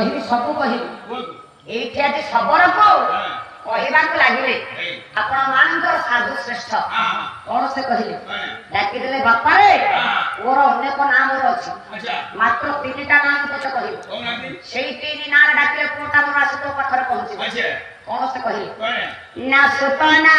କହିବି ସବୁ କହିବି ଏଇଠି ଆଜି ଶବରକୁ କହିବାକୁ ଲାଗିଲେ ଆପଣ ମାନଙ୍କର ସାଧୁ ଶ୍ରେଷ୍ଠ କଣ ସେ କହିଲେ ଡାକିଦେଲେ ବାପାରେ ମୋର ଅନେକ ନାଁ ମୋର ଅଛି ମାତ୍ର 3ଟା ନାଁ ତତେ କହିବି ସେଇ 3 ନାଁରେ ଡାକିଲେ ପୁଅଟା ମୋର ଆସି ତୋ ପାଖରେ ପହଞ୍ଚିବ କଣ ସେ କହିଲେ ନା ସୁତନା